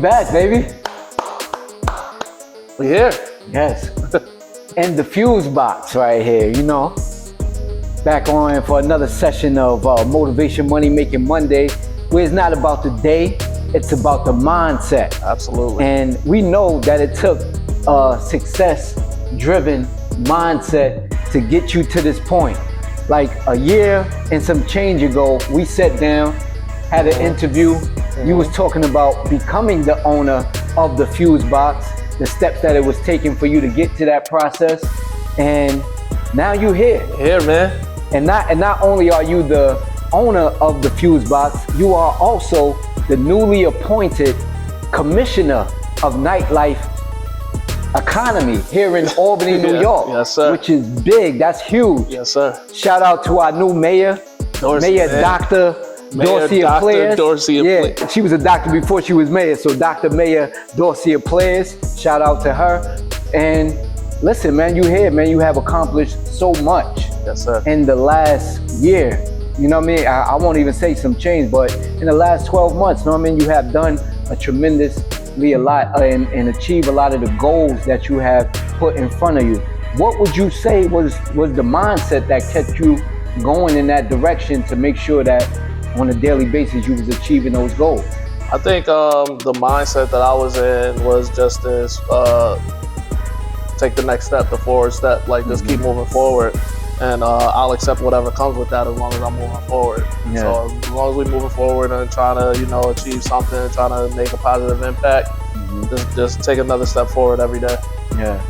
back, baby. We here. Yes. And the Fuze Box right here, you know. Back on for another session of Motivation Money Making Monday, where it's not about the day, it's about the mindset. Absolutely. And we know that it took a success-driven mindset to get you to this point. Like a year and some change ago, we sat down, had an interview. You was talking about becoming the owner of the Fuze Box, the steps that it was taking for you to get to that process, and now you're here. Here, man. And not only are you the owner of the Fuze Box, you are also the newly appointed Commissioner of Nightlife Economy here in Albany, New York. Yes, sir. Which is big. That's huge. Yes, sir. Shout out to our new mayor, Mayor Dr. Dorcia Players. Yeah, she was a doctor before she was mayor, so Dr. Mayor Dorcia Players. Shout out to her. And listen, man, you here, man. You have accomplished so much. Yes, sir. In the last year. You know what I mean? I won't even say some change, but in the last 12 months, you know what I mean? You have done a lot and achieved a lot of the goals that you have put in front of you. What would you say was the mindset that kept you going in that direction to make sure that on a daily basis you was achieving those goals? I think the mindset that I was in was just this, take the next step, the forward step, like just keep moving forward. And I'll accept whatever comes with that as long as I'm moving forward. Yeah. So as long as we're moving forward and trying to, you know, achieve something, trying to make a positive impact, just take another step forward every day. Yeah.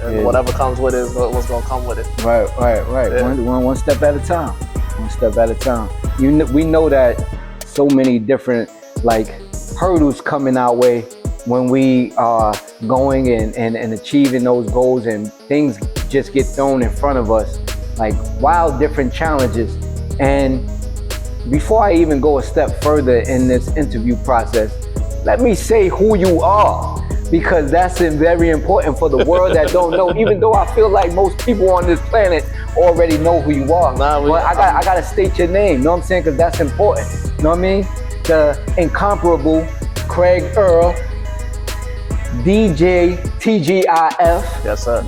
And whatever comes with it is what's gonna come with it. Right. Yeah. One step at a time. One step at a time. We know that so many different hurdles coming our way when we are going and achieving those goals, and things just get thrown in front of us. Like wild different challenges. And before I even go a step further in this interview process, let me say who you are, because that's very important for the world that don't know, even though I feel like most people on this planet already know who you are. But I gotta state your name, you know what I'm saying? Because that's important, you know what I mean? The incomparable Craig Earle, DJ T.G.I.F. Yes, sir.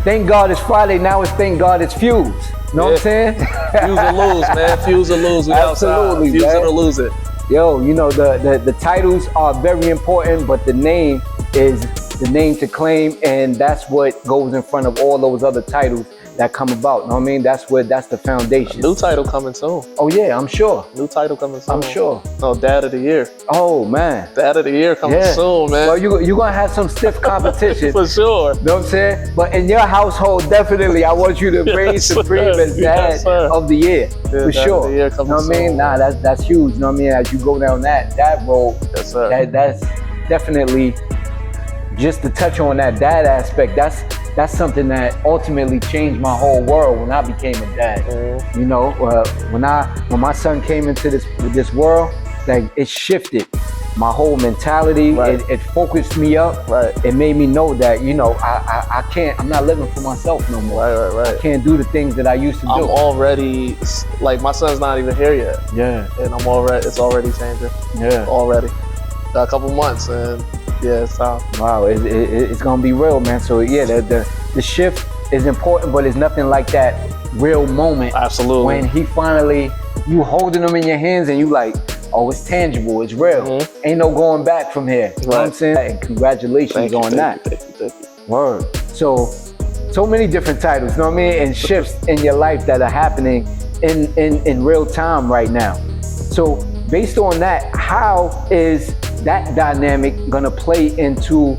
Thank God it's Friday, now it's thank God it's Fuze. You know what I'm saying? Fuse or lose, man. Fuse or lose. We Absolutely, Fuse it or lose it. Yo, you know, the titles are very important, but the name is the name to claim, and that's what goes in front of all those other titles that come about. You know what I mean? That's the foundation. New title coming soon. Oh yeah, I'm sure. New title coming soon. I'm sure. No, Dad of the Year. Oh man. Dad of the Year coming soon, man. Well, you're gonna have some stiff competition. For sure. You know what I'm saying? But in your household, definitely, I want you to reign supreme as Dad of the Year. For sure. You know what I mean? Nah, that's huge. You know what I mean? As you go down that road, yes, sir. That's definitely, just to touch on that dad aspect, that's something that ultimately changed my whole world when I became a dad. You know, when my son came into this world, like it shifted my whole mentality. Right. It focused me up. Right. It made me know that, you know, I'm not living for myself no more. Right. I can't do the things that I used to do. I'm already, like, my son's not even here yet. Yeah. And it's already changing. Yeah. Already. Got a couple months, and yeah, it's time. Wow, it's gonna be real, man. So yeah, the shift is important, but it's nothing like that real moment. Absolutely. When he finally, you holding them in your hands and you like, oh, it's tangible, it's real. Ain't no going back from here. You know what I'm saying? And congratulations on that. Thank you. Word. So many different titles, you know what I mean? And shifts in your life that are happening in real time right now. So based on that, how is that dynamic gonna play into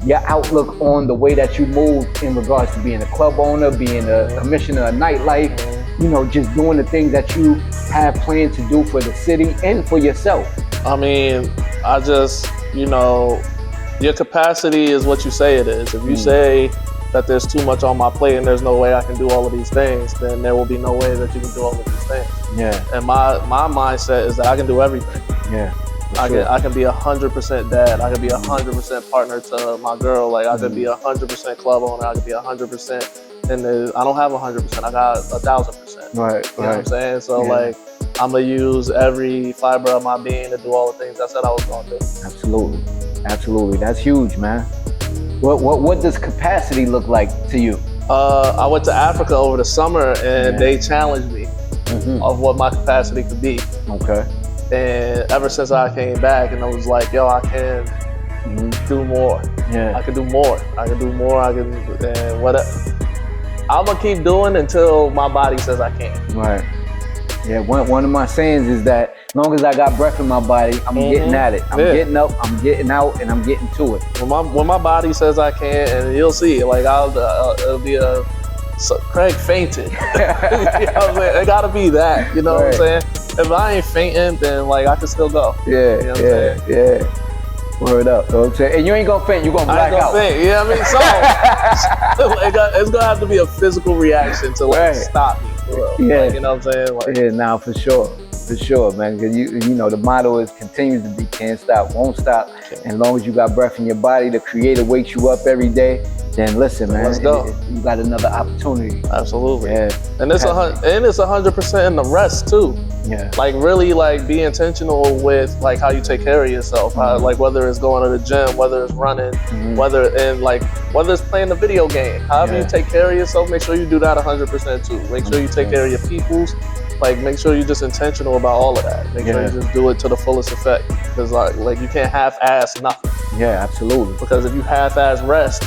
your outlook on the way that you move in regards to being a club owner, being a commissioner of nightlife, you know, just doing the things that you have planned to do for the city and for yourself? I mean, I just, you know, your capacity is what you say it is. If you say that there's too much on my plate and there's no way I can do all of these things, then there will be no way that you can do all of these things. Yeah. And my mindset is that I can do everything. Yeah. I can be 100% dad. I can be 100% partner to my girl. Like I could be 100% club owner. I could be 100%. And I don't have 100%. I got 1,000%. Right. You know what I'm saying? So like, I'm gonna use every fiber of my being to do all the things I said I was gonna do. Absolutely. Absolutely. That's huge, man. What does capacity look like to you? I went to Africa over the summer, and they challenged me of what my capacity could be. Okay. And ever since I came back, and I was like, yo, I can do more. Yeah. I can do more. I can do more. And whatever. I'm gonna keep doing until my body says I can't. Right. Yeah. One of my sayings is that as long as I got breath in my body, I'm getting at it. I'm getting up, I'm getting out, and I'm getting to it. When my body says I can, and you'll see, like it'll be Craig fainted. You know what I'm saying? It gotta be that. You know what I'm saying? If I ain't fainting, then like I can still go. Yeah. You know what I'm saying? Yeah. Word up. You know what I'm saying? And you ain't gonna faint. You gonna black out. Faint. You know what I mean? So it's gonna have to be a physical reaction to like stop me. Yeah. Like, you know what I'm saying? Like, yeah. Now for sure, man. Because you know the motto is continues to be can't stop, won't stop. And as long as you got breath in your body, the Creator wakes you up every day. Then listen, man. Let's go. You got another opportunity. Absolutely. Yeah. And it's 100% in the rest too. Yeah. Like really, like be intentional with like how you take care of yourself. Like whether it's going to the gym, whether it's running, whether it's playing the video game. However you take care of yourself, make sure you do that 100% too. Make sure you take care of your peoples. Like make sure you're just intentional about all of that. Make sure you just do it to the fullest effect. Because like you can't half-ass nothing. Yeah, absolutely. Because if you half-ass rest,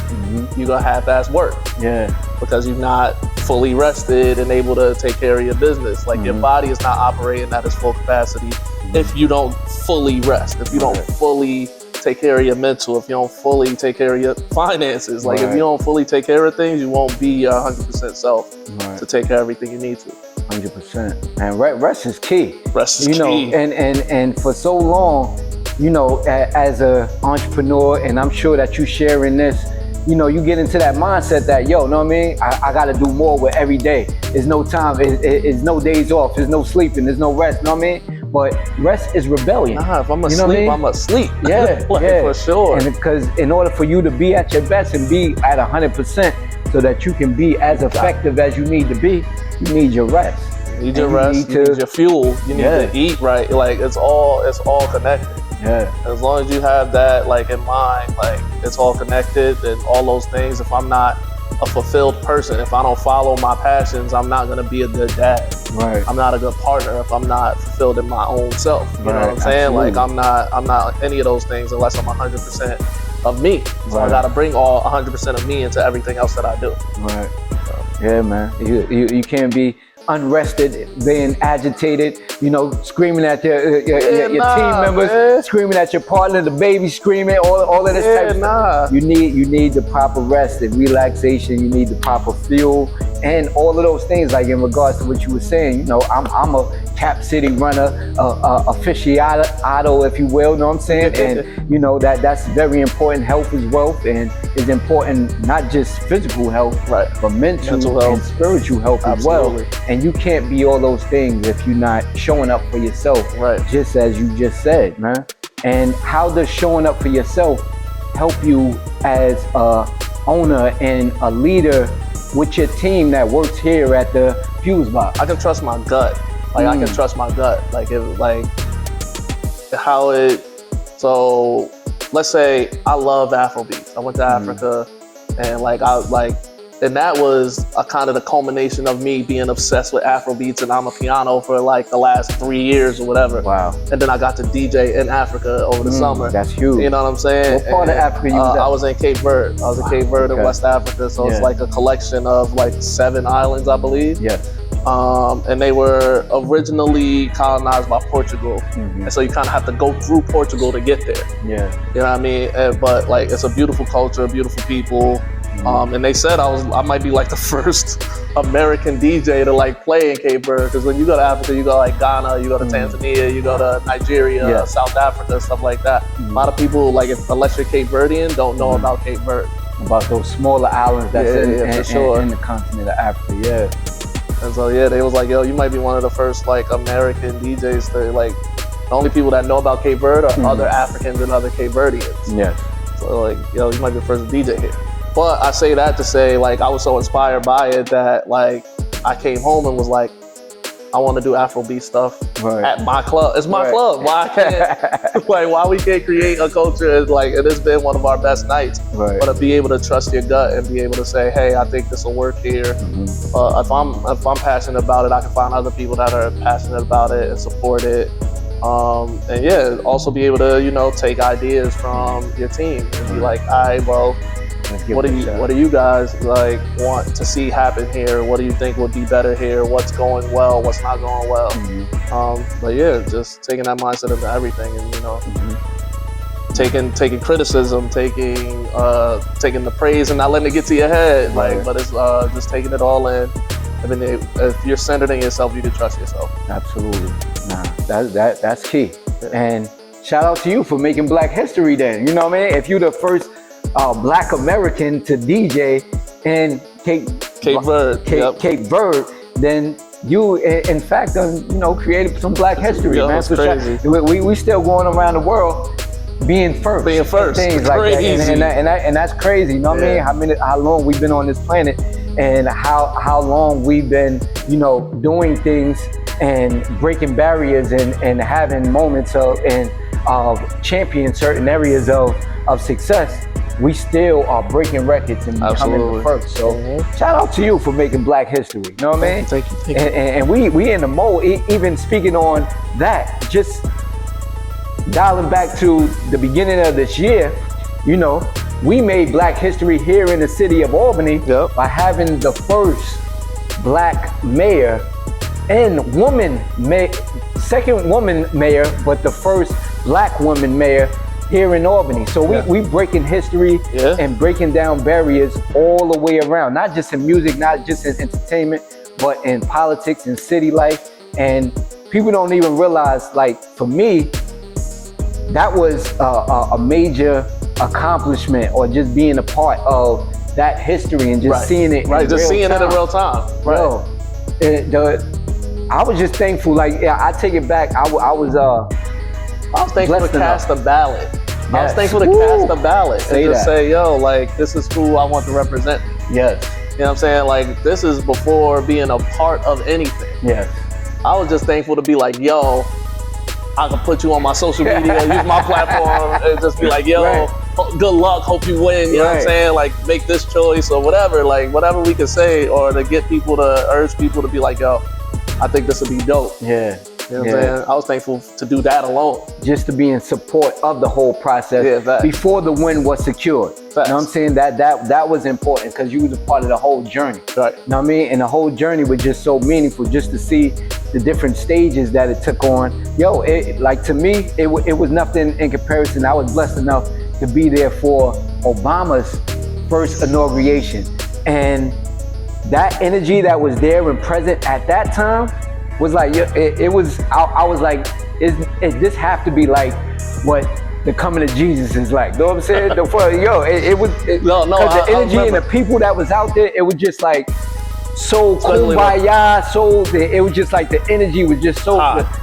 you're gonna half-ass work. Yeah. Because you're not fully rested and able to take care of your business. Like your body is not operating at its full capacity if you don't fully rest, if you don't fully take care of your mental, if you don't fully take care of your finances. Like if you don't fully take care of things, you won't be 100% self to take care of everything you need to. 100%. And rest is key. Rest is key. You know, and for so long, you know, as an entrepreneur, and I'm sure that you sharing this, you know, you get into that mindset that, yo, know what I mean? I got to do more with every day. There's no time, it's no days off, there's no sleeping, there's no rest, know what I mean? But rest is rebellion. Nah, if I'm asleep, I'm asleep. Yeah, for sure. And because in order for you to be at your best and be at 100% so that you can be as effective as you need to be, you need your rest. You need your rest, you need your fuel, you need to eat right. Like it's all connected. Yeah. As long as you have that like in mind, like it's all connected and all those things. If I'm not a fulfilled person, if I don't follow my passions, I'm not gonna be a good dad. Right. I'm not a good partner if I'm not fulfilled in my own self. You know what I'm saying? Absolutely. Like I'm not any of those things unless I'm 100% of me. So I gotta bring all 100% of me into everything else that I do. Right. Yeah, man. You can't be unrested, being agitated, you know, screaming at your team members, screaming at your partner, the baby screaming, all of this type of stuff. You need the proper rest and relaxation. You need the proper fuel and all of those things. Like in regards to what you were saying, you know, I'm a Cap City runner, aficionado, if you will, know what I'm saying? And you know that's very important. Health is wealth, and is important not just physical health, but mental health and spiritual health as well. And you can't be all those things if you're not showing up for yourself, just as you just said, man. And how does showing up for yourself help you as a owner and a leader with your team that works here at the Fuze Box? I can trust my gut. Like I can trust my gut. Like so let's say I love Afrobeats. I went to Africa and that was a kind of the culmination of me being obsessed with Afrobeats and Amapiano for like the last 3 years or whatever. Wow. And then I got to DJ in Africa over the summer. That's huge. You know what I'm saying? What part of Africa you was at? I was in Cape Verde. I was in Cape Verde in West Africa. So it's like a collection of like 7 islands, I believe. Yes. And they were originally colonized by Portugal. And so you kind of have to go through Portugal to get there. Yeah. You know what I mean? But like, it's a beautiful culture, beautiful people. And they said I might be like the first American DJ to like play in Cape Verde. Because when you go to Africa, you go to like Ghana, you go to Tanzania, you go to Nigeria, South Africa, stuff like that. A lot of people, like unless you're Cape Verdean, don't know about Cape Verde. About those smaller islands that's in the continent of Africa, And so they was like, yo, you might be one of the first like American DJs to like, the only people that know about Cape Verde are other Africans and other Cape Verdeans. Yes. So like, yo, you might be the first DJ here. But I say that to say like, I was so inspired by it that like, I came home and was like, I want to do Afrobeat stuff at my club. It's my club. Why can't why we can't create a culture and it's been one of our best nights. But to be able to trust your gut and be able to say, hey, I think this will work here. If I'm passionate about it, I can find other people that are passionate about it and support it. And yeah, also be able to, take ideas from your team and be like, all right, well, what do you guys like want to see happen here? What do you think would be better here? What's going well? What's not going well? But yeah, just taking that mindset into everything, and taking criticism, taking the praise, and not letting it get to your head. But it's just taking it all in. I mean, if you're centered in yourself, you can trust yourself. Absolutely. Nah, that's key. Yeah. And shout out to you for making Black history then. You know what I mean? If you're the first Black American to DJ in Cape Verde, then you, in fact, created some Black history, man. That's crazy. We still going around the world being first. Things like crazy. that. And that's crazy. You know what I mean? How long we've been on this planet, and how long we've been, doing things and breaking barriers and having moments of champion certain areas of success. We still are breaking records and becoming the first. So shout out to you for making Black history. You know what I mean? Thank you. And we in the mode, even speaking on that, just dialing back to the beginning of this year, we made Black history here in the city of Albany by having the first Black mayor and second woman mayor, but the first Black woman mayor here in Albany. So we breaking history and breaking down barriers all the way around, not just in music, not just in entertainment, but in politics and city life. And people don't even realize, like, for me, that was a major accomplishment, or just being a part of that history and just seeing it in real time. I was just thankful. Like, I take it back. I was thankful to cast a ballot. Yes. I was thankful to cast a ballot and just say, yo, like, this is who I want to represent. Yes. You know what I'm saying? Like, this is before being a part of anything. Yes. I was just thankful to be like, yo, I can put you on my social media, use my platform, and just be like, yo, good luck, hope you win. You know what I'm saying? Like, make this choice or whatever. Like, whatever we can say, or to get people to urge people to be like, yo, I think this would be dope. Yeah. You know what I'm saying? I was thankful to do that alone. Just to be in support of the whole process before the win was secured. You know what I'm saying? That was important, because you was a part of the whole journey. Right. You know what I mean? And the whole journey was just so meaningful, just to see the different stages that it took on. Yo, like, to me, it was nothing in comparison. I was blessed enough to be there for Obama's first inauguration. And that energy that was there and present at that time was like, it was, I was like, this have to be like what the coming of Jesus is like. You know what I'm saying? Because the energy and the people that was out there, it was just like so kumbaya, it was just like the energy was just so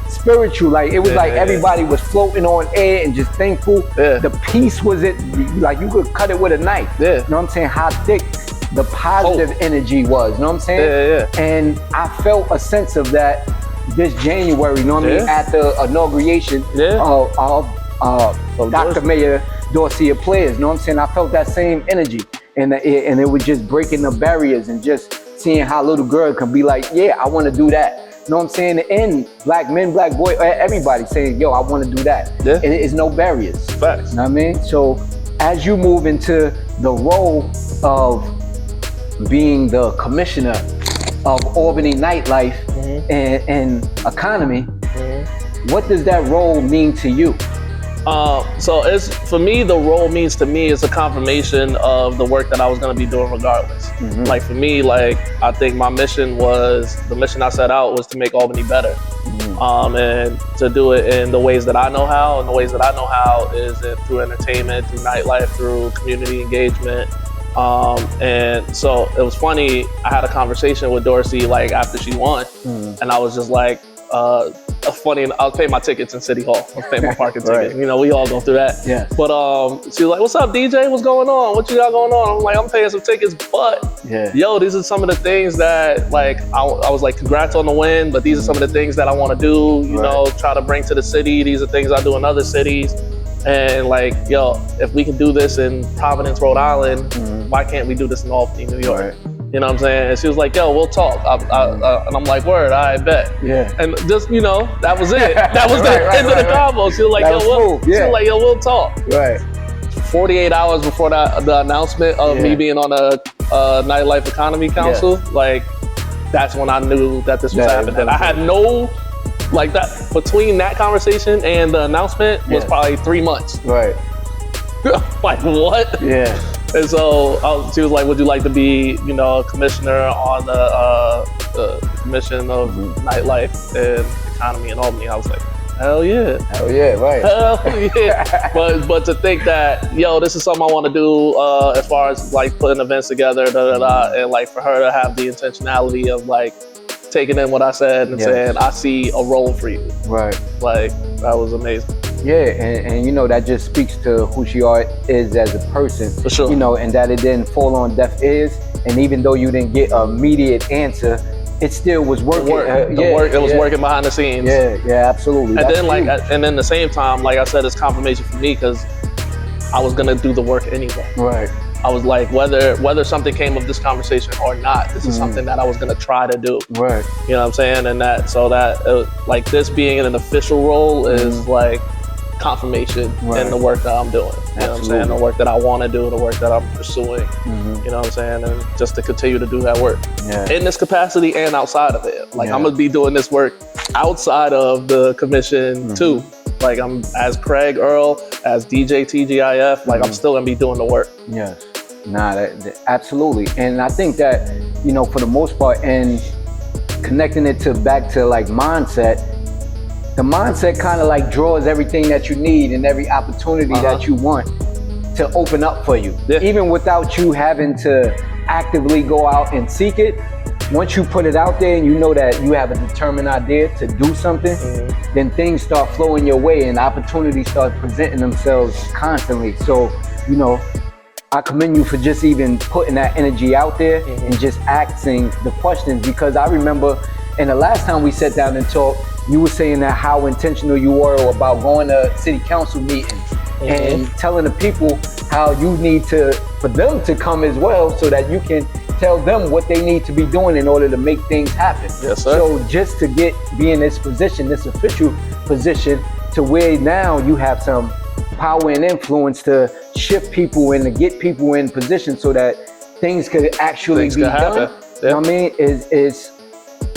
spiritual. Like, it was like everybody was floating on air and just thankful. The peace was like you could cut it with a knife. You know what I'm saying? How thick the positive energy was, you know what I'm saying? And I felt a sense of that this January, you know what I mean? At the inauguration of Dr. Mayor Dorsey Players, you know what I'm saying? I felt that same energy, and it was just breaking the barriers and just seeing how little girl can be like, yeah, I want to do that. You know what I'm saying? And Black men, Black boys, everybody saying, yo, I want to do that. And it's no barriers. Facts. You know what I mean? So as you move into the role of being the commissioner of Albany nightlife and economy, what does that role mean to you? So for me, the role means to me is a confirmation of the work that I was going to be doing regardless. Like, for me, like, I think the mission I set out was to make Albany better. And to do it in the ways that I know how. And the ways that I know how is through entertainment, through nightlife, through community engagement. And so it was funny, I had a conversation with Dorsey like after she won, and I was just like, funny, I was paying my tickets in City Hall. I was paying my parking Right. ticket. You know, we all go through that. Yeah. But she was like, "What's up, DJ? What's going on? What you got going on?" I'm like, "I'm paying some tickets, but yo, these are some of the things that like I was like, congrats on the win, but these are some of the things that I want to do. You know, try to bring to the city. These are things I do in other cities." And like, yo, if we can do this in Providence, Rhode Island, why can't we do this in Albany, New York? Right. You know what I'm saying? And she was like, yo, we'll talk. And I'm like, word, I bet. Yeah. And just, you know, that was it. That was the end of the convo. She was like, yo, we'll talk. Right. 48 hours before the announcement of me being on a Nightlife Economy Council, like, that's when I knew that this was happening. And I had no, like that, between that conversation and the announcement was probably 3 months. Right. Like, what? Yeah. And so she was like, would you like to be, you know, a commissioner on the Commission of Nightlife and Economy in Albany? I was like, hell yeah. Hell yeah, right. Hell yeah. but to think that, yo, this is something I want to do as far as like putting events together, and like for her to have the intentionality of like taking in what I said and saying, I see a role for you. Right. Like, that was amazing. Yeah, and you know, that just speaks to who she is as a person. For sure. You know, and that it didn't fall on deaf ears. And even though you didn't get an immediate answer, it still was working. It was working behind the scenes. Yeah, absolutely. And then and then the same time, like I said, it's confirmation for me because I was gonna do the work anyway. Right. I was like, whether something came of this conversation or not, this is something that I was gonna try to do. Right. You know what I'm saying? And like this being in an official role is like confirmation in the work that I'm doing. You know what I'm saying? The work that I want to do, the work that I'm pursuing. You know what I'm saying? And just to continue to do that work in this capacity and outside of it. Like I'm gonna be doing this work outside of the commission too. Like I'm as Craig Earle, as DJ T.G.I.F. Like I'm still gonna be doing the work. Yes. Nah, that absolutely. And I think that, you know, for the most part, and connecting it back to like mindset, the mindset kind of like draws everything that you need and every opportunity that you want to open up for you. Even without you having to actively go out and seek it. Once you put it out there and you know that you have a determined idea to do something, then things start flowing your way and opportunities start presenting themselves constantly. So, you know, I commend you for just even putting that energy out there and just asking the questions, because I remember, and the last time we sat down and talked, you were saying that how intentional you were about going to city council meetings and telling the people how you need for them to come as well, so that you can tell them what they need to be doing in order to make things happen. Yes, sir. So just to be in this position, this official position, to where now you have some power and influence to shift people and to get people in position so that things could actually be done. You know what I mean? Is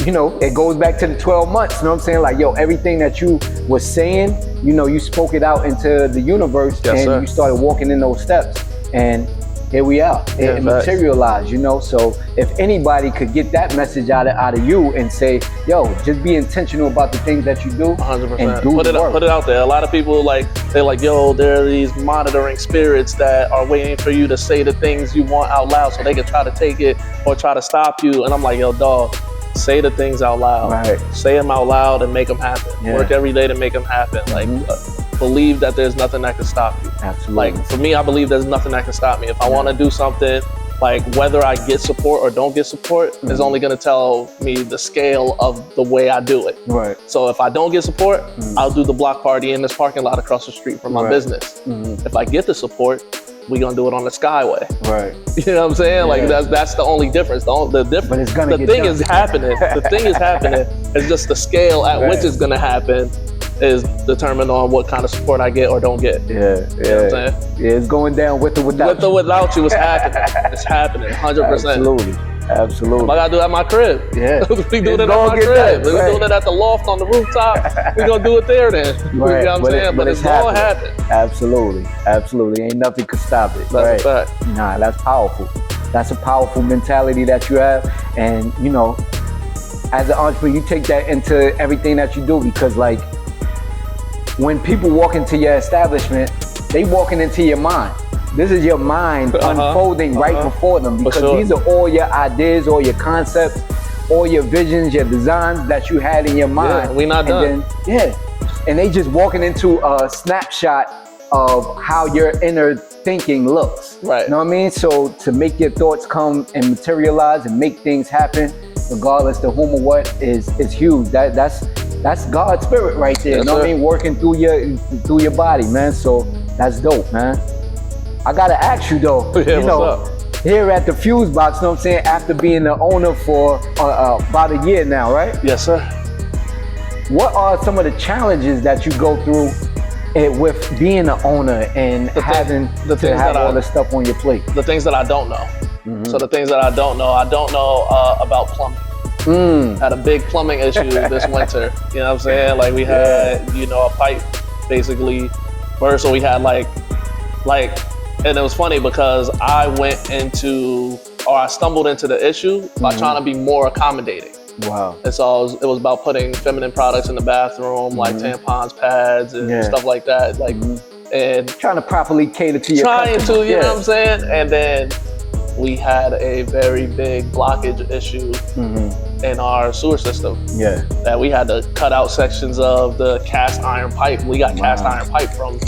you know, it goes back to the 12 months, you know what I'm saying? Like, yo, everything that you were saying, you know, you spoke it out into the universe you started walking in those steps. And here we are. It materialized, you know? So if anybody could get that message out of you and say, yo, just be intentional about the things that you do 100%. and do Put it out there. A lot of people, they're like, yo, there are these monitoring spirits that are waiting for you to say the things you want out loud so they can try to take it or try to stop you. And I'm like, yo, dog, say the things out loud. Right. Say them out loud and make them happen. Work every day to make them happen. Like, believe that there's nothing that can stop you. Absolutely. Like, for me, I believe there's nothing that can stop me. If I want to do something, like whether I get support or don't get support is only going to tell me the scale of the way I do it. Right. So if I don't get support, I'll do the block party in this parking lot across the street from my business. If I get the support, we're gonna do it on the Skyway. Right. You know what I'm saying? Like that's the only difference. The difference. But it's gonna the thing is happening. The thing is happening. It's just the scale at which it's gonna happen is determined on what kind of support I get or don't get. Yeah. You know what I'm saying? Yeah, it's going down with or without With or without you, it's happening. It's happening, 100%. Absolutely. I gotta do it at my crib. Yeah. We doing it at my crib. We're doing it at the loft on the rooftop. We're gonna do it there then. Right. You know what I'm saying? But it's all happening. Absolutely. Ain't nothing could stop it. That's a fact. Nah, that's powerful. That's a powerful mentality that you have. And, you know, as an entrepreneur, you take that into everything that you do, because, like, when people walk into your establishment, they walking into your mind. This is your mind unfolding right before them, because these are all your ideas, all your concepts, all your visions, your designs that you had in your mind. Yeah, we not done. And they just walking into a snapshot of how your inner thinking looks. Right. You know what I mean? So to make your thoughts come and materialize and make things happen, regardless to whom or what, is huge. That's God's spirit right there. Yes, you know what I mean? Working through your body, man. So that's dope, man. I gotta ask you though. Yeah, you know, what's up? Here at the Fuze Box, you know what I'm saying? After being the owner for about a year now, right? Yes, sir. What are some of the challenges that you go through with being an owner and having to have all this stuff on your plate? The things that I don't know. So the things that I don't know about plumbing. Had a big plumbing issue this winter. You know what I'm saying? Like we had, you know, a pipe basically burst. So we had like, and it was funny because I stumbled into the issue by trying to be more accommodating. Wow. And so it was about putting feminine products in the bathroom, like tampons, pads, and stuff like that. Like, and trying to properly cater to your trying customer. to, you know what I'm saying? And then we had a very big blockage issue in our sewer system. Yeah. That we had to cut out sections of the cast iron pipe. We got cast iron pipe from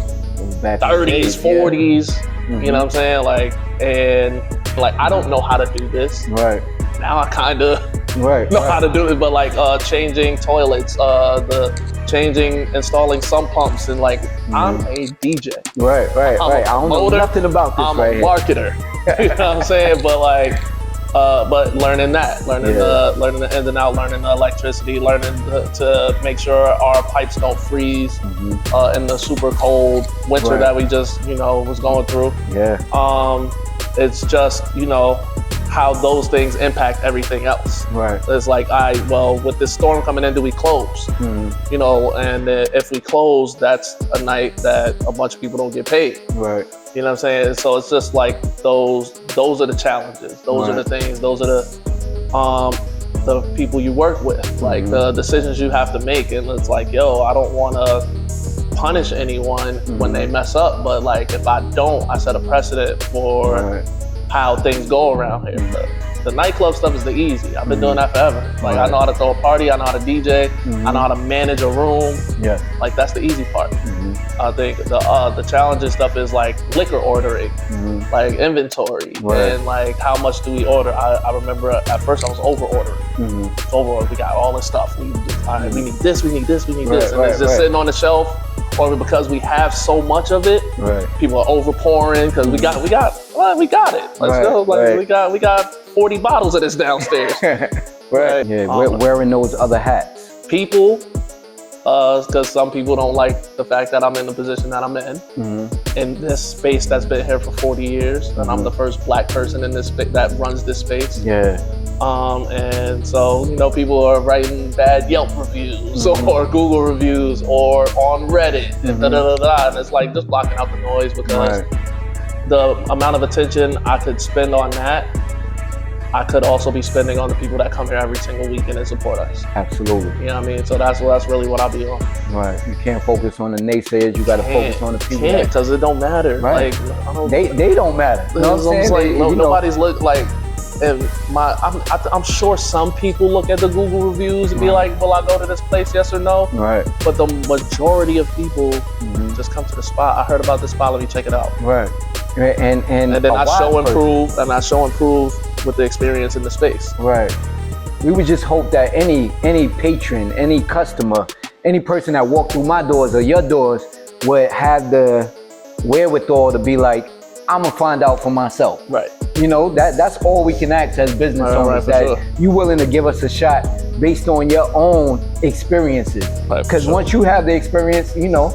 back 30s, 40s. You know what I'm saying? Like, and like, I don't know how to do this. Right. Now I kind of know how to do it, but like changing toilets, installing sump pumps, and like I'm a DJ. Right. I don't know nothing about this. I'm a marketer. You know what I'm saying? But like, but learning the ins and out, learning the electricity, learning to make sure our pipes don't freeze in the super cold winter that we just, you know, was going through. Yeah. It's just, you know, how those things impact everything else. Right. It's like, with this storm coming in, do we close? You know, and if we close, that's a night that a bunch of people don't get paid. Right. You know what I'm saying? So it's just like those are the challenges. Those are the things. Those are the people you work with. Like the decisions you have to make. And it's like, yo, I don't want to punish anyone when they mess up, but like if I don't, I set a precedent for how things go around here. The nightclub stuff is the easy. I've been doing that forever. Like I know how to throw a party, I know how to DJ, I know how to manage a room. Yeah. Like that's the easy part. I think the challenging stuff is like liquor ordering, like inventory, and like how much do we order? I remember at first I was over ordering. We got all this stuff. We need this, we need this, we need this, and it's just sitting on the shelf. Or because we have so much of it, people are over pouring because we got it. Let's go. Like we got 40 bottles of this downstairs. Yeah, wearing those other hats. People, because some people don't like the fact that I'm in the position that I'm in this space that's been here for 40 years, and I'm the first Black person in this that runs this space. Yeah. And so, you know, people are writing bad Yelp reviews or Google reviews or on Reddit and and it's like just blocking out the noise because the amount of attention I could spend on that, I could also be spending on the people that come here every single weekend and support us. Absolutely. You know what I mean? So that's really what I'll be on. Right. You can't focus on the naysayers. You got to focus on the people. Can't, because it don't matter. Right. Like they don't matter. You know what I'm saying? Like, nobody's look like. And I'm sure some people look at the Google reviews and be like, will I go to this place, yes or no? Right. But the majority of people just come to the spot. I heard about this spot, let me check it out. Right. And then I show and prove with the experience in the space. Right. We would just hope that any patron, any customer, any person that walked through my doors or your doors would have the wherewithal to be like, I'm gonna find out for myself. Right. You know, that's all we can ask as business owners, that you willing to give us a shot based on your own experiences. Because once you have the experience, you know,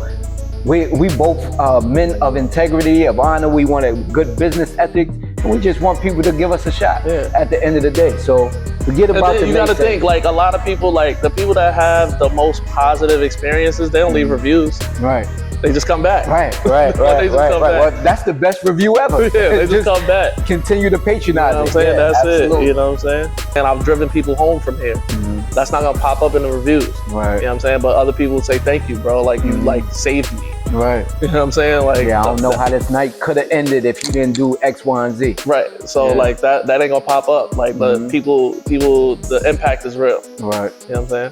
we both men of integrity, of honor, we want a good business ethic, and we just want people to give us a shot at the end of the day. So forget about the you gotta think, like a lot of people, like the people that have the most positive experiences, they don't leave reviews. Right. They just come back. Right. They just come back. Well, that's the best review ever. Yeah, they just come back. Continue to patronize. You know what I'm saying? That's absolutely. it. You know what I'm saying? And I've driven people home from here. That's not gonna pop up in the reviews. Right. You know what I'm saying? But other people would say, thank you, bro. Like, you like saved me. Right. You know what I'm saying? Like, I don't know how this night could have ended if you didn't do X, Y, and Z. Right. So like that ain't gonna pop up. Like, but people, the impact is real. Right. You know what I'm saying?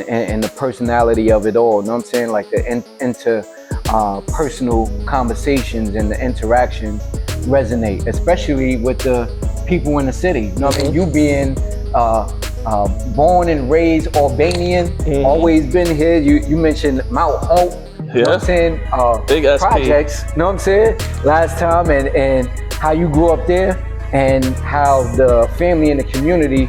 And the personality of it all. You know what I'm saying? Like the personal conversations and the interactions resonate, especially with the people in the city. You know what I mean? You being born and raised Albanian, always been here. You mentioned Mount Hope. You know what I'm saying? Big projects. You know what I'm saying? Last time and how you grew up there and how the family and the community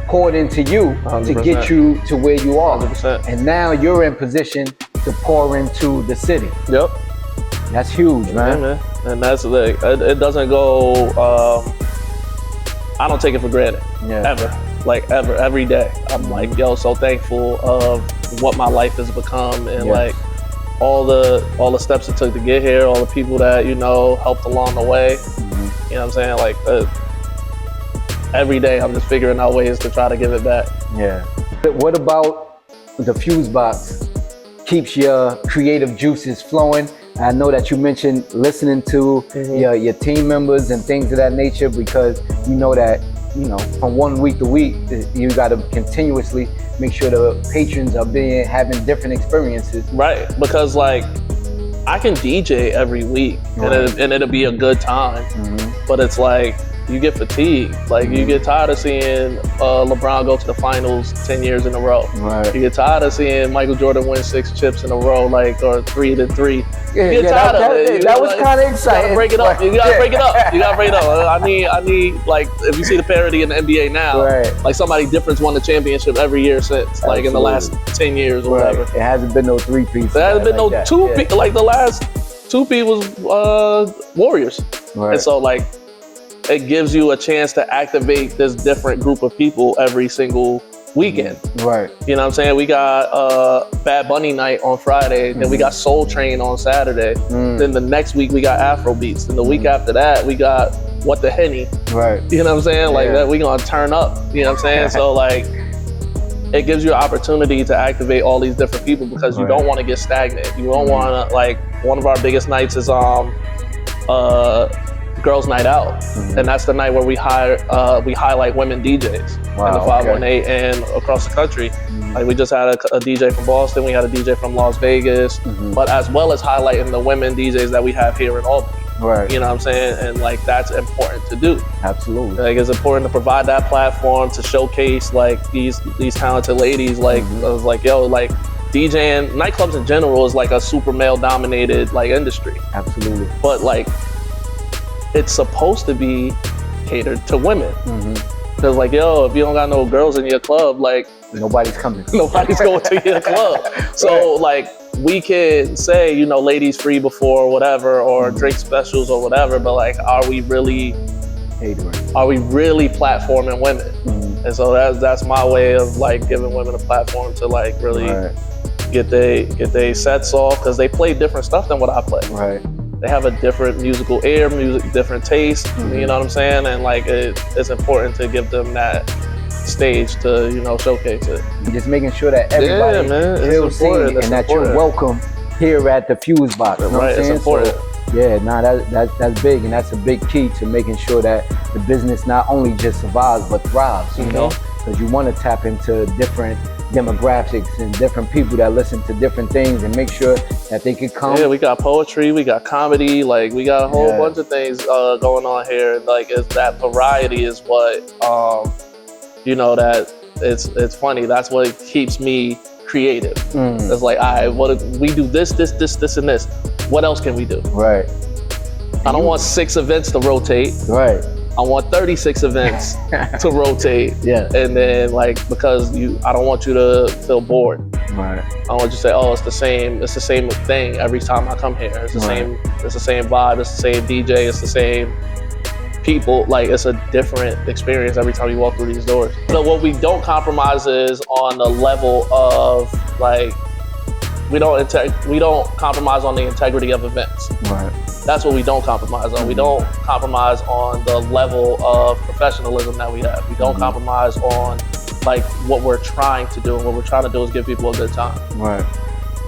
poured into you 100%. To get you to where you are. 100%. And now you're in position to pour into the city. Yep. That's huge, man. Yeah, man. And that's like, it doesn't go, I don't take it for granted, ever. Like ever, every day. I'm like, yo, so thankful of what my life has become and like all the steps it took to get here, all the people that, you know, helped along the way. You know what I'm saying? Like, every day I'm just figuring out ways to try to give it back. Yeah. But what about the Fuze Box keeps your creative juices flowing? I know that you mentioned listening to your team members and things of that nature, because you know that, you know, from 1 week to week, you got to continuously make sure the patrons are having different experiences. Right, because like I can DJ every week and it'll be a good time, but it's like, you get fatigued. Like you get tired of seeing LeBron go to the finals 10 years in a row. Right. You get tired of seeing Michael Jordan win 6 chips in a row, like, or 3 to 3. You get tired of it. That was kind of exciting. You gotta break it up. You gotta break it up. You gotta break it up. I need like, if you see the parity in the NBA now, like somebody different's won the championship every year since, like in the last 10 years or whatever. It hasn't been no 3-piece. There hasn't been no 2-piece. Like the last 2-piece was Warriors. And so like, it gives you a chance to activate this different group of people every single weekend. Right. You know what I'm saying? We got Bad Bunny night on Friday, then we got Soul Train on Saturday, then the next week we got Afro Beats, then the week after that we got What the Henny. Right. You know what I'm saying? Like that we gonna turn up, you know what I'm saying? So like, it gives you an opportunity to activate all these different people, because you don't want to get stagnant. You don't want to, like, one of our biggest nights is Girls Night Out, and that's the night where we highlight women DJs in the 518 and across the country. Like we just had a DJ from Boston, we had a DJ from Las Vegas, but as well as highlighting the women DJs that we have here in Albany. Right. You know what I'm saying? And like, that's important to do. Absolutely. Like, it's important to provide that platform to showcase like these talented ladies. Like I was like, yo, like DJing, nightclubs in general is like a super male dominated like industry. Absolutely. But like, it's supposed to be catered to women. Cause like, yo, if you don't got no girls in your club, like nobody's coming. Nobody's going to your club. So like, we can say, you know, ladies free before or whatever, or drink specials or whatever, but like, are we really platforming women? And so that's my way of like giving women a platform to like really get they sets off, because they play different stuff than what I play. Right. They have a different musical ear, different taste, you know what I'm saying? And like, it's important to give them that stage to, you know, showcase it. Just making sure that everybody feels seen and that you're welcome here at the Fuze Box. You know what I'm saying? It's important. So, that's big, and that's a big key to making sure that the business not only just survives but thrives, you know? Because you want to tap into different demographics and different people that listen to different things and make sure that they could come. Yeah, we got poetry, we got comedy, like we got a whole bunch of things going on here. Like, that variety is what, you know, that it's funny. That's what keeps me creative. It's like, all right, we do this, and this. What else can we do? Right. I don't want 6 events to rotate. Right. I want 36 events to rotate. Yeah. And then like, because I don't want you to feel bored. Right. I don't want you to say, oh, it's the same thing every time I come here. It's the same vibe, it's the same DJ, it's the same people. Like, it's a different experience every time you walk through these doors. So what we don't compromise is on the level of like we don't compromise on the integrity of events. Right. That's what we don't compromise on. We don't compromise on the level of professionalism that we have. We don't compromise on like what we're trying to do. And what we're trying to do is give people a good time. Right.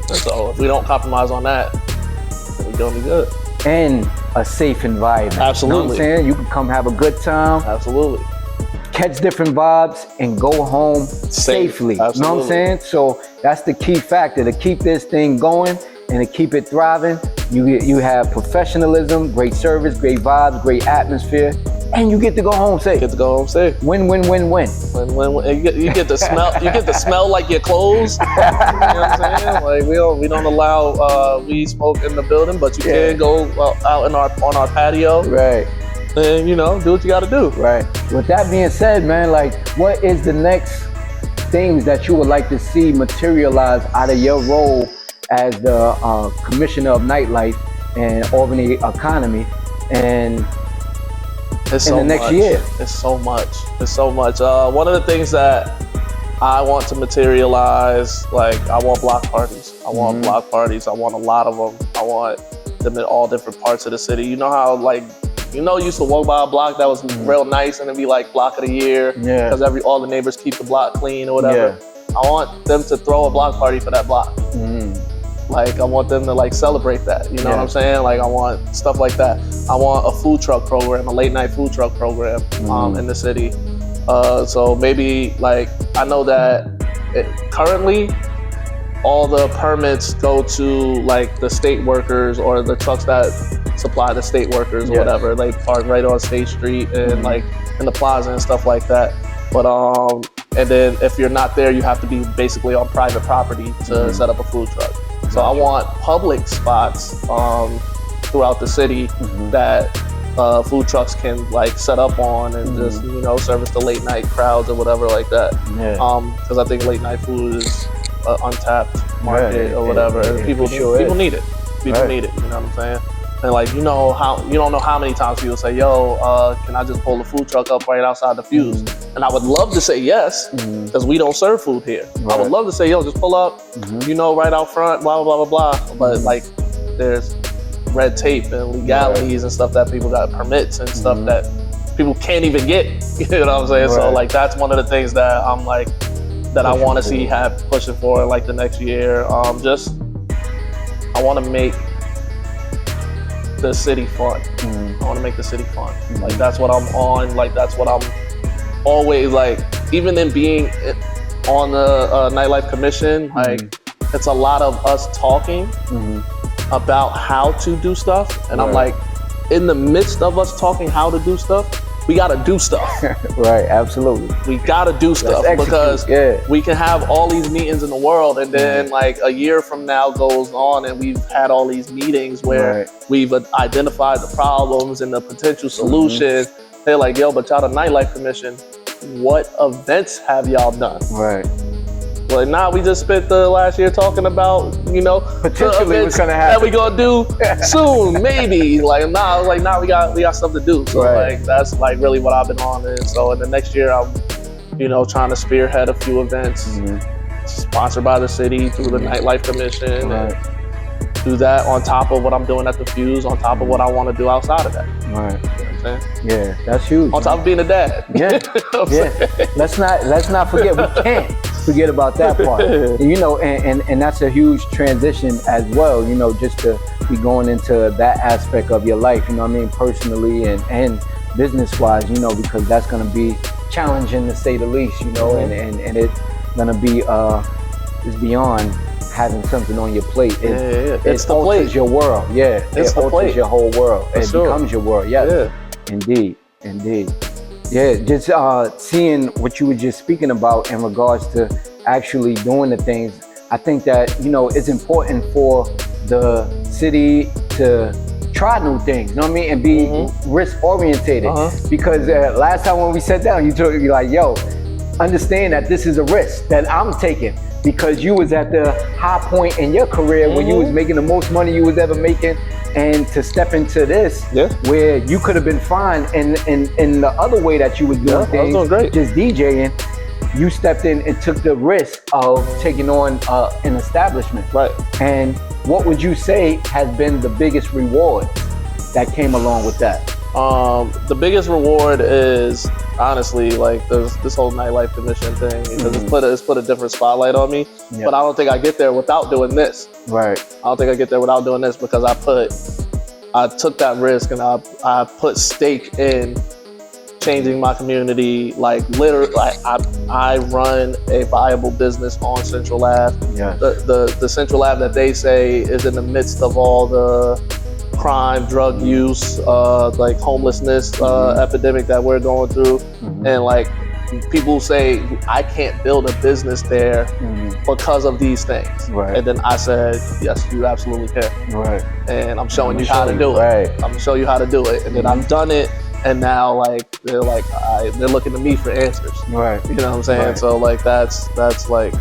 And so if we don't compromise on that, then we're gonna be good. And a safe environment. Absolutely. You know what I'm saying? You can come have a good time. Absolutely. Catch different vibes and go home safely. Absolutely. You know what I'm saying? So that's the key factor to keep this thing going and to keep it thriving. You have professionalism, great service, great vibes, great atmosphere, and you get to go home safe. Get to go home safe. Win, win, win, win. Win. You get to smell. You get to smell like your clothes. You know what I'm saying? Like we don't allow weed smoke in the building, but you can go out on our patio. Right. And do what you got to do. Right. With that being said, man, like, what is the next things that you would like to see materialize out of your role as the Commissioner of Nightlife and Albany economy, and in the next year? It's so much. One of the things that I want to materialize, like, I want block parties. I want block parties. I want a lot of them. I want them in all different parts of the city. You know how, like, you used to walk by a block that was real nice and it'd be like block of the year because all the neighbors keep the block clean or whatever. Yeah. I want them to throw a block party for that block. Like, I want them to like celebrate that. You know what I'm saying? Like, I want stuff like that. I want a food truck program, a late night food truck program in the city. So maybe, like, I know that currently all the permits go to like the state workers or the trucks that supply the state workers or whatever. They park right on State Street and like in the plaza and stuff like that. But and then if you're not there, you have to be basically on private property to set up a food truck. So I want public spots throughout the city that food trucks can like set up on and just service the late night crowds or whatever like that. Because I think late night food is an untapped market or whatever. People need it. People need it. You know what I'm saying? And like, you don't know how many times people say, yo, can I just pull the food truck up right outside the Fuze? And I would love to say yes, because we don't serve food here. I would love to say, yo, just pull up, right out front, blah, blah, blah, blah. But like, there's red tape and legalities and stuff that people got permits and stuff that people can't even get. You know what I'm saying? So like, that's one of the things that I'm like, that I want to see pushing for like the next year. I want to make the city fun. I want to make the city fun. Like, that's what I'm on. Like, that's what I'm always like. Even in being on the Nightlife Commission, like, it's a lot of us talking about how to do stuff. And I'm like, in the midst of us talking how to do stuff, we gotta do stuff. Right, absolutely. We gotta do stuff because we can have all these meetings in the world, and then like a year from now goes on and we've had all these meetings where we've identified the problems and the potential solutions. They're like, yo, but y'all the Nightlife Commission, what events have y'all done? Right. Well, nah, we just spent the last year talking about, potentially what's gonna happen that we gonna do soon, maybe. Like, nah, we got stuff to do. So like, that's like really what I've been on. And so in the next year, I'm, trying to spearhead a few events sponsored by the city through the Nightlife Commission, and do that on top of what I'm doing at the Fuze, on top of what I want to do outside of that. Right. You know what I'm saying? Yeah, that's huge. On top of being a dad. Yeah. Let's not forget. We can't forget about that part. And that's a huge transition as well, just to be going into that aspect of your life, personally and business wise, because that's going to be challenging to say the least, and it's going to be it's beyond having something on your plate. It alters your world. It alters your whole world. It becomes your world. Indeed. Just seeing what you were just speaking about in regards to actually doing the things, I think that it's important for the city to try new things, and be risk orientated. Because last time when we sat down, you're like, yo, understand that this is a risk that I'm taking, because you was at the high point in your career when you was making the most money you was ever making, and to step into this where you could have been fine in the other way that you was doing things, I was doing great, just DJing. you stepped in and took the risk of taking on an establishment. Right. And what would you say has been the biggest reward that came along with that? The biggest reward is honestly like this whole nightlife commission thing, because it's put a different spotlight on me. Yep. But I don't think I get there without doing this. Right. I don't think I get there without doing this, because I took that risk and I put stake in changing my community. Like literally, like I run a viable business on Central Ave. Yeah. The Central Ave that they say is in the midst of all the crime, drug use, like homelessness epidemic that we're going through. And like people say I can't build a business there because of these things. Right. And then I said, yes, you absolutely can. Right. And I'm showing you how to do it. Right. I'm gonna show you how to do it. And then I've done it. And now like they're looking to me for answers. Right. You know what I'm saying? Right. So like that's like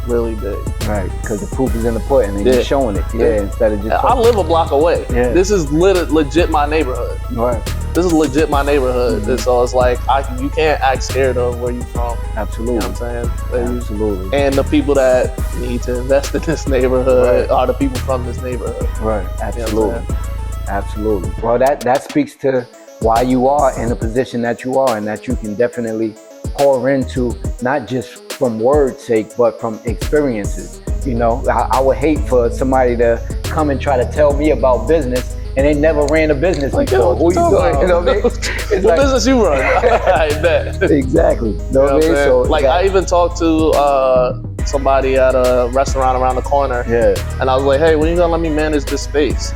really big. Right. Because the proof is in the pudding and you're showing it. Yeah. Instead of just I live a block away. Yeah. This is legit my neighborhood. Right. This is legit my neighborhood. And so it's like you can't act scared of where you're from. Absolutely. You know what I'm saying? Absolutely. And the people that need to invest in this neighborhood are the people from this neighborhood. Right. Absolutely. You know absolutely. Well, that speaks to why you are in the position that you are, and that you can definitely pour into, not just from word's sake, but from experiences. You know, I would hate for somebody to come and try to tell me about business and they never ran a business before. Who you doing? You know what I mean? It's what business you run? I bet. Exactly. You know what I mean? So, like I even talked to somebody at a restaurant around the corner. Yeah. And I was like, hey, when you gonna let me manage this space?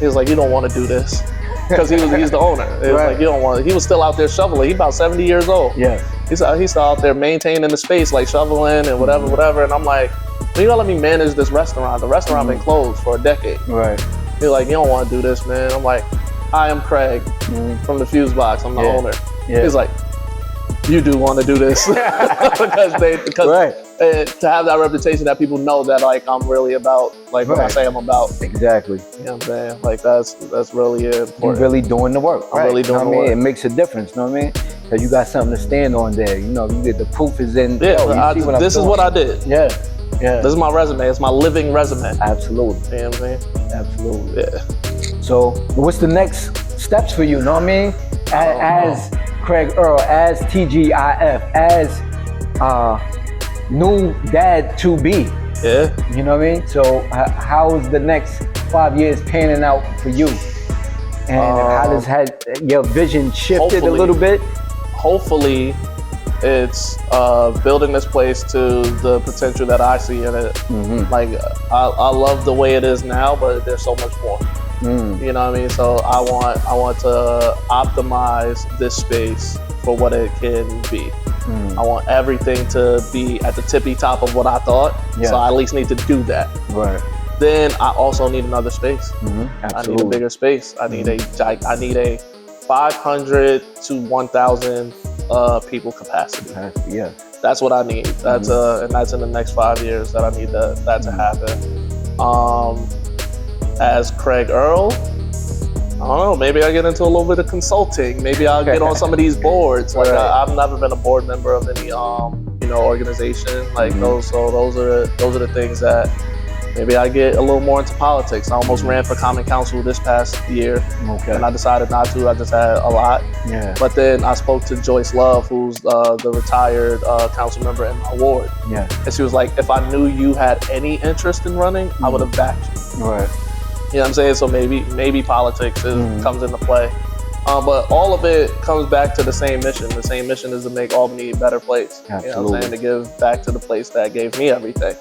He was like, you don't want to do this. Because he's the owner. It was like, you don't want it. He was still out there shoveling. He's about 70 years old. Yeah. He's still out there maintaining the space, like shoveling and whatever. And I'm like, you gonna let me manage this restaurant? The restaurant been closed for a decade. Right. He's like, you don't want to do this, man. I'm like, I am Craig from the Fuze Box. I'm the owner. Yeah. He's like, you do want to do this because to have that reputation that people know that like I'm really about like what I say I'm about. Exactly. You know what I'm saying? Like that's really important. You're really doing the work. I'm really doing the work. It makes a difference. You know what I mean? Because you got something to stand on there. You know, you get the proof is in. Yeah. This is what I did. Yeah. Yeah. This is my resume. It's my living resume. Absolutely. You know what I'm saying? Absolutely. Yeah. So what's the next steps for you? You know what I mean? As Craig Earle, as T.G.I.F, as new dad to be. Yeah. You know what I mean? So how's the next 5 years panning out for you? And how does your vision shifted a little bit? Hopefully it's building this place to the potential that I see in it. Like I love the way it is now, but there's so much more. You know what I mean? So I want to optimize this space for what it can be. I want everything to be at the tippy top of what I thought. Yeah. So I at least need to do that. Right. Then I also need another space. I need a bigger space. I need a 500 to 1,000 people capacity. Yeah. That's what I need. That's and that's in the next 5 years that I need that to happen. As Craig Earle, I don't know, maybe I get into a little bit of consulting. Maybe I'll get on some of these boards. Like I've never been a board member of any organization. Like those are the things that maybe I get a little more into politics. I almost ran for common council this past year, and I decided not to. I just had a lot. Yeah. But then I spoke to Joyce Love, who's the retired council member in my ward. Yeah. And she was like, if I knew you had any interest in running, I would have backed you. Right. You know what I'm saying? So maybe politics comes into play. But all of it comes back to the same mission. The same mission is to make Albany a better place. Absolutely. You know what I'm saying? To give back to the place that gave me everything.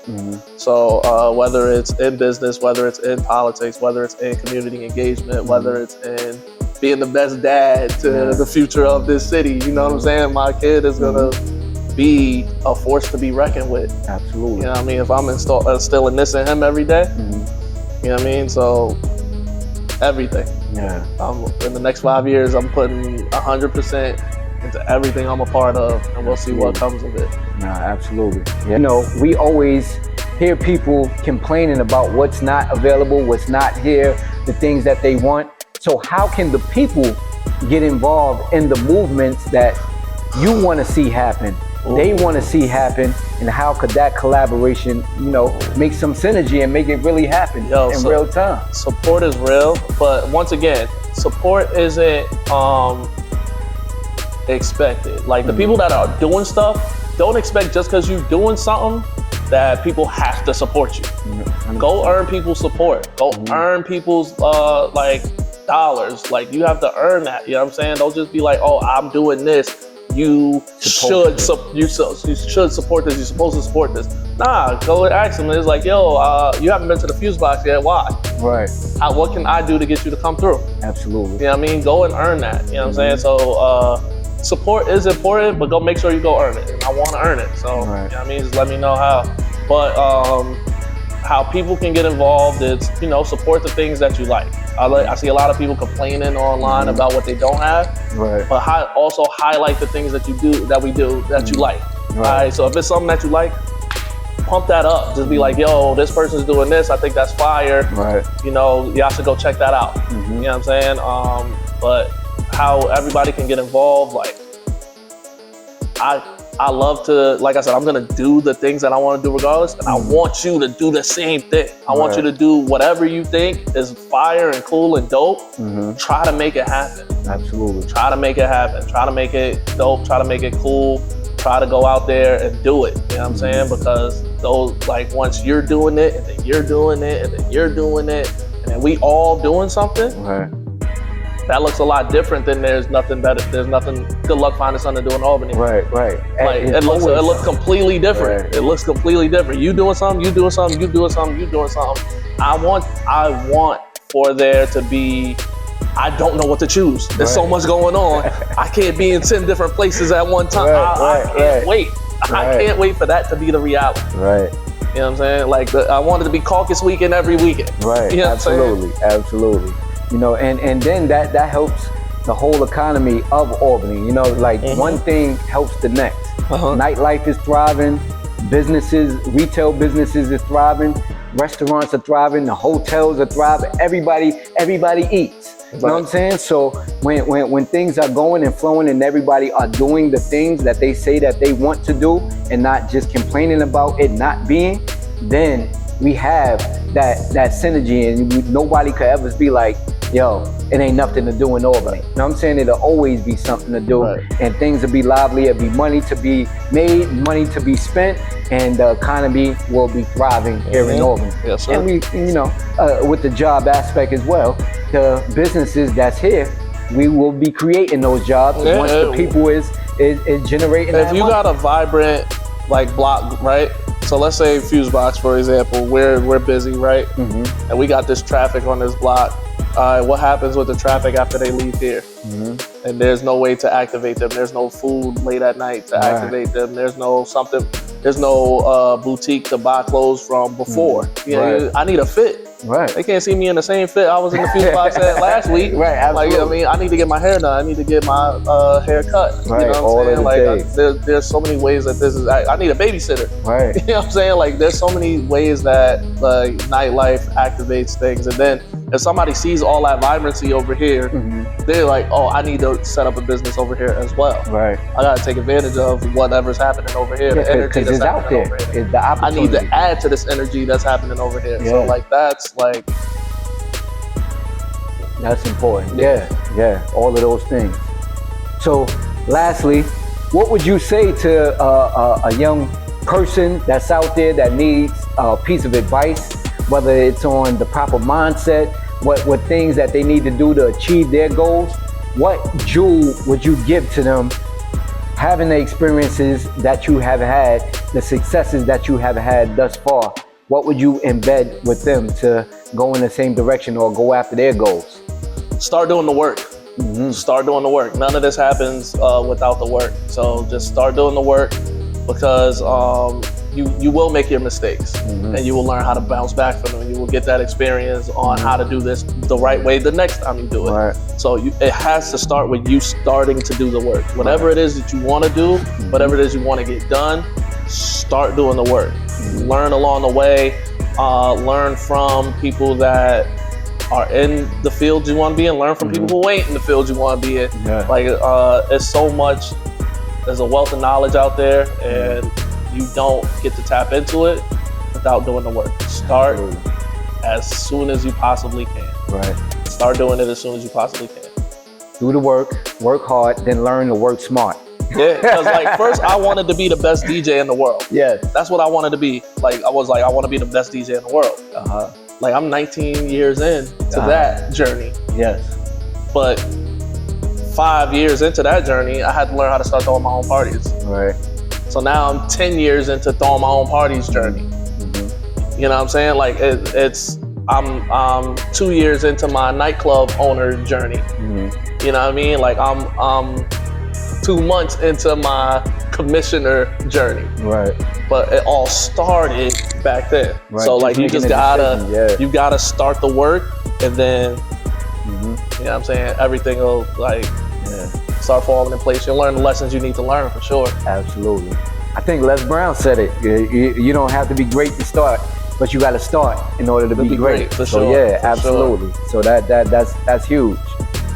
So whether it's in business, whether it's in politics, whether it's in community engagement, whether it's in being the best dad to the future of this city, you know what I'm saying? My kid is gonna be a force to be reckoned with. Absolutely. You know what I mean? If I'm instilling this in him every day, you know what I mean? So everything. Yeah. In the next 5 years, I'm putting 100% into everything I'm a part of, and we'll see what comes of it. Nah, absolutely. Yeah. You know, we always hear people complaining about what's not available, what's not here, the things that they want. So how can the people get involved in the movements that you want to see happen? they want to see happen, and how could that collaboration, make some synergy and make it really happen in real time. Support is real, but once again, support isn't expected. Like the people that are doing stuff, don't expect just because you're doing something that people have to support you. 100%. Go earn people's support. Go earn people's dollars. Like you have to earn that. You know what I'm saying? Don't just be like, oh, I'm doing this. You should support this. You're supposed to support this. Nah, go and ask them. It's like, yo, you haven't been to the Fuze Box yet. Why? Right. What can I do to get you to come through? Absolutely. You know what I mean? Go and earn that. You know what I'm saying? So support is important, but go make sure you go earn it. And I want to earn it. So you know what I mean? Just let me know how. But how people can get involved is, support the things that you like. I see a lot of people complaining online about what they don't have, right? But also highlight the things that you do, that you like. Right. All right. So if it's something that you like, pump that up. Just be like, yo, this person's doing this. I think that's fire. Right. Y'all should go check that out. You know what I'm saying? But how everybody can get involved, like I love to, like I said, I'm gonna do the things that I want to do regardless, and I want you to do the same thing. I want you to do whatever you think is fire and cool and dope. Try to make it happen. Absolutely. Try to make it happen. Try to make it dope. Try to make it cool. Try to go out there and do it. You know what I'm saying? Because those, like, once you're doing it, and then you're doing it, and then you're doing it, and then we all doing something. Right. That looks a lot different than there's nothing good luck finding something to do in Albany. Right. Like it looks completely different. Right. It looks completely different. You doing something, you doing something, you doing something, you doing something. I want for there to be, I don't know what to choose. There's so much going on. I can't be in 10 different places at one time. I can't wait. I can't wait for that to be the reality. Right. You know what I'm saying? Like I want it to be caucus weekend every weekend. Right. You know absolutely. And then that helps the whole economy of Albany. One thing helps the next. Nightlife is thriving, retail businesses is thriving, restaurants are thriving, the hotels are thriving, everybody eats. You know what I'm saying? So when things are going and flowing and everybody are doing the things that they say that they want to do and not just complaining about it not being, then we have that synergy, and nobody could ever be like, yo, it ain't nothing to do in Albany. You know what I'm saying? It'll always be something to do, and things will be lively. It'll be money to be made, money to be spent, and the economy will be thriving here in Albany. Yes, sir. And we, with the job aspect as well, the businesses that's here, we will be creating those jobs once the people is generating that money. If you got a vibrant block, right? So let's say Fuze Box, for example, we're busy, right? And we got this traffic on this block. What happens with the traffic after they leave here? And there's no way to activate them. There's no food late at night to activate them. There's no boutique to buy clothes from before. I need a fit. Right. They can't see me in the same fit I was in the Fuze Box at last week. Right, absolutely. I need to get my hair done. I need to get my hair cut. Right, you know what I'm saying? There's so many ways that this is, I need a babysitter. Right. You know what I'm saying? There's so many ways that nightlife activates things. And then if somebody sees all that vibrancy over here, they're like, oh, I need to set up a business over here as well. Right. I got to take advantage of whatever's happening over here. The energy that's happening over here. It's the opportunity. I need to add to this energy that's happening over here. Yeah. So that's important. Yeah, all of those things. So lastly, what would you say to a young person that's out there that needs a piece of advice, whether it's on the proper mindset, what things that they need to do to achieve their goals? What jewel would you give to them, having the experiences that you have had, the successes that you have had thus far? What would you embed with them to go in the same direction or go after their goals? Start doing the work. Start doing the work. None of this happens without the work. So just start doing the work, because you will make your mistakes, and you will learn how to bounce back from them. You will get that experience on how to do this the right way the next time you do it. Right. So it has to start with you starting to do the work. Whatever it is that you want to do, whatever it is you want to get done, start doing the work. Learn along the way. Learn from people that are in the field you want to be in. Learn from people who ain't in the field you want to be in. Yeah. It's so much there's a wealth of knowledge out there, and you don't get to tap into it without doing the work. Start as soon as you possibly can. Right. Start doing it as soon as you possibly can. Do the work hard, then learn to work smart. Yeah, because like first I wanted to be the best DJ in the world. Yes. That's what I wanted to be. Like I want to be the best DJ in the world. Like I'm 19 years in to that journey. Yes. But 5 years into that journey, I had to learn how to start throwing my own parties. Right. So now I'm 10 years into throwing my own parties journey. You know what I'm saying? Like I'm 2 years into my nightclub owner journey. You know what I mean? Like I'm 2 months into my commissioner journey. Right. But it all started back then. Right. So like you just gotta start the work, and then you know what I'm saying, everything will like start falling in place. You'll learn the lessons you need to learn for sure. Absolutely. I think Les Brown said it. You don't have to be great to start, but you got to start in order to be great. For so sure. Yeah, absolutely. Sure. So that's huge.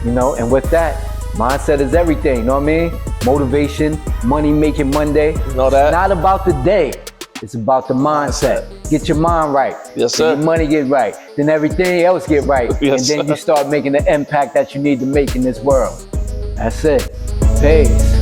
You know, and with that, mindset is everything. You know what I mean? Motivation, money making Monday. You know that? It's not about the day. It's about the mindset. Get your mind right. Yes, sir. Then your money get right. Then everything else get right. Yes, and then sir. you start making the impact that you need to make in this world. That's it. Peace.